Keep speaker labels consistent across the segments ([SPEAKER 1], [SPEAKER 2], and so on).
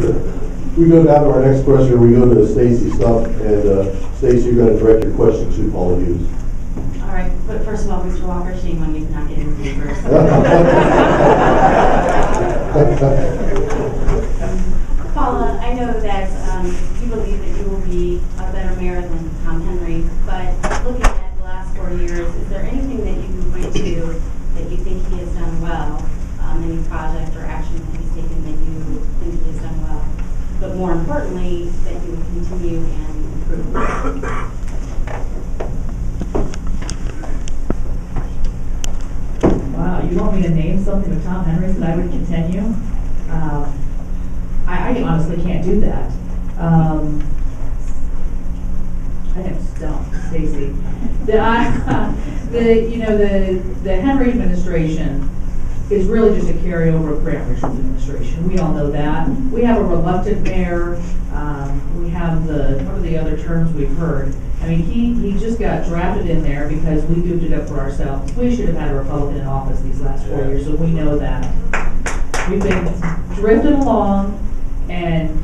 [SPEAKER 1] We go down to our next question. We go to Stacey Stumpf, and Stacey, you're going to direct your question to Paula Hughes.
[SPEAKER 2] All right, but first of all, Mr. Walker, shame on you for not getting me first. Paula, I know that you believe that you will be a better mayor than Tom Henry, but looking at the last 4 years, is there anything that you can point to that you think he has done well, any project or action that he's taken that you think he has done well, but more importantly, that you will continue and improve?
[SPEAKER 3] Wow, you want me to name something with Tom Henry that I would continue? I honestly can't do that. I am stumped, Stacey. The Henry administration is really just a carryover of Grant Richards' administration. We all know that. We have a reluctant mayor. We have what are the other terms we've heard? I mean, he just got drafted in there because we goofed it up for ourselves. We should have had a Republican in office these last 4 years, so we know that. We've been drifting along, and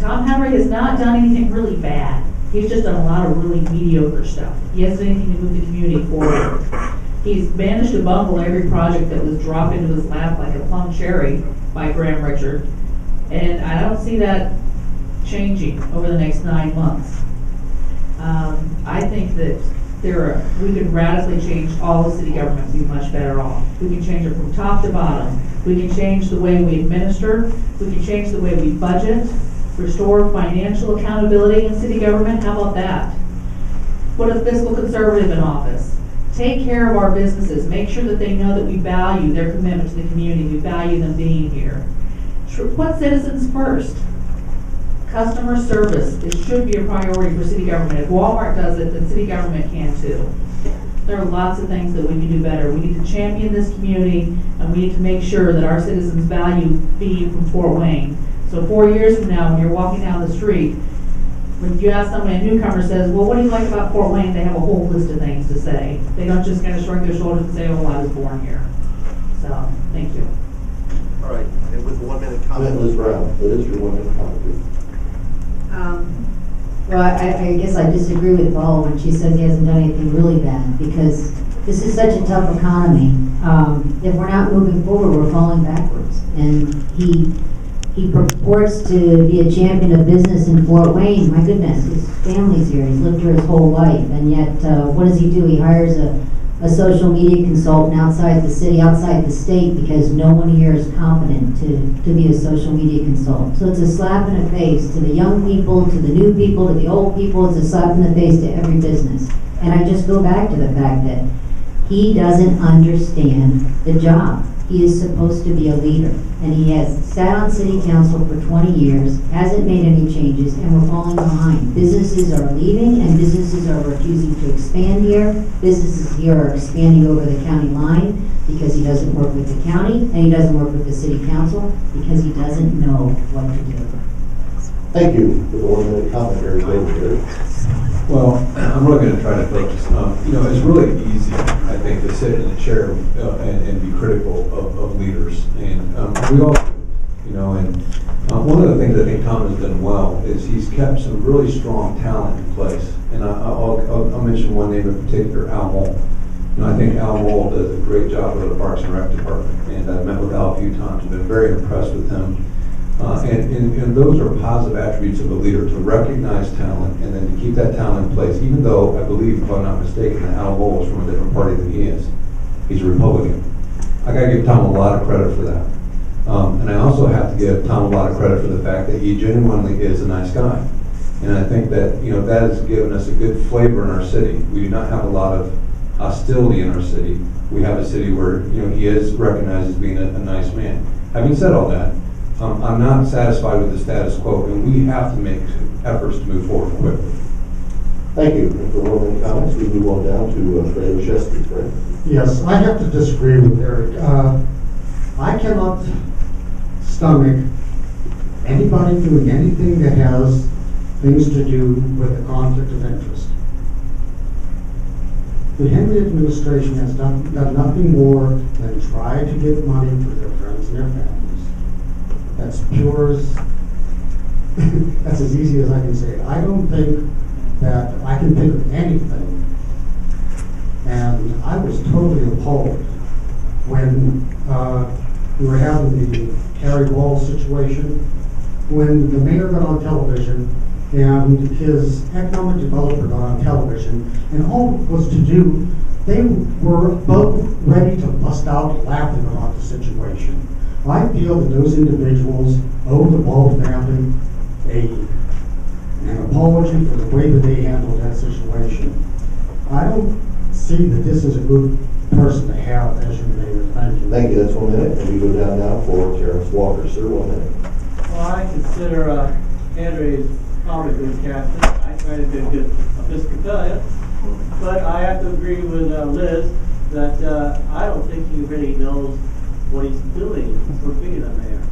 [SPEAKER 3] Tom Henry has not done anything really bad. He's just done a lot of really mediocre stuff. He hasn't done anything to move the community forward. He's managed to bungle every project that was dropped into his lap like a plum cherry by Graham Richard. And I don't see that changing over the next 9 months. I think that we can radically change all of city government and be much better off. We can change it from top to bottom. We can change the way we administer. We can change the way we budget, restore financial accountability in city government. How about that? Put a fiscal conservative in office. Take care of our businesses. Make sure that they know that we value their commitment to the community. We value them being here. Put citizens first. Customer service, it should be a priority for city government. If Walmart does it, then city government can too. There are lots of things that we can do better. We need to champion this community, and we need to make sure that our citizens value being from Fort Wayne. So 4 years from now, when you're walking down the street, when you ask somebody, a newcomer says, well, what do you like about Fort Wayne? They have a whole list of things to say. They don't just kind of shrug their shoulders and say, oh, I was born here. So, thank you.
[SPEAKER 1] All right, and with the 1 minute comment, Ms. Brown, that is your 1 minute comment, please.
[SPEAKER 4] Well, I guess I disagree with Paula when she says he hasn't done anything really bad, because this is such a tough economy. If we're not moving forward, we're falling backwards. And he purports to be a champion of business in Fort Wayne. My goodness, his family's here. He's lived here his whole life. And yet, what does he do? He hires a social media consultant outside the city, outside the state, because no one here is competent to be a social media consultant. So it's a slap in the face to the young people, to the new people, to the old people. It's a slap in the face to every business. And I just go back to the fact that he doesn't understand the job. He is supposed to be a leader. And he has sat on city council for 20 years, hasn't made any changes, and we're falling behind. Businesses are leaving, and businesses are refusing to expand here. Businesses here are expanding over the county line because he doesn't work with the county, and he doesn't work with the city council because he doesn't know what to do.
[SPEAKER 1] Thank you for the 1 minute comment, Mary David.
[SPEAKER 5] Well, I'm really going to try to focus. It's really easy, I think, to sit in a chair and be critical of leaders, and we all do. And one of the things I think Tom has done well is he's kept some really strong talent in place. And I'll mention one name in particular, Al Mole. I think Al Mole does a great job with the Parks and Rec department, and I've met with Al a few times and been very impressed with him. And those are positive attributes of a leader, to recognize talent and then to keep that talent in place, even though I believe, if I'm not mistaken, that Al Mole is from a different party than he is. He's a Republican. I got to give Tom a lot of credit for that. And I also have to give Tom a lot of credit for the fact that he genuinely is a nice guy. And I think that, that has given us a good flavor in our city. We do not have a lot of hostility in our city. We have a city where, he is recognized as being a nice man. Having said all that, I'm not satisfied with the status quo, and we have to make efforts to move forward quickly.
[SPEAKER 1] Thank you. And for 1 minute comments, we move on down to Fred Osheskie. Fred?
[SPEAKER 6] Yes, I have to disagree with Eric. I cannot stomach anybody doing anything that has things to do with a conflict of interest. The Henry administration has done nothing more than try to get money for their friends and their families. That's pure as That's as easy as I can say it. I don't think that I can think of anything. And I was totally appalled when we were having the Harry Wall situation, when the mayor got on television and his economic developer got on television, and all it was to do, they were both ready to bust out laughing about the situation. I feel that those individuals owe the Ball family an apology for the way that they handled that situation. I don't see that this is a good person to have as your mayor. Thank you.
[SPEAKER 1] Thank you, that's 1 minute, and we go down now for Terrence Walker, sir, 1 minute.
[SPEAKER 7] Well, I consider Henry probably a good captain. I try to be a good Episcopalian, but I have to agree with Liz that I don't think he really knows what he's doing for being a mayor.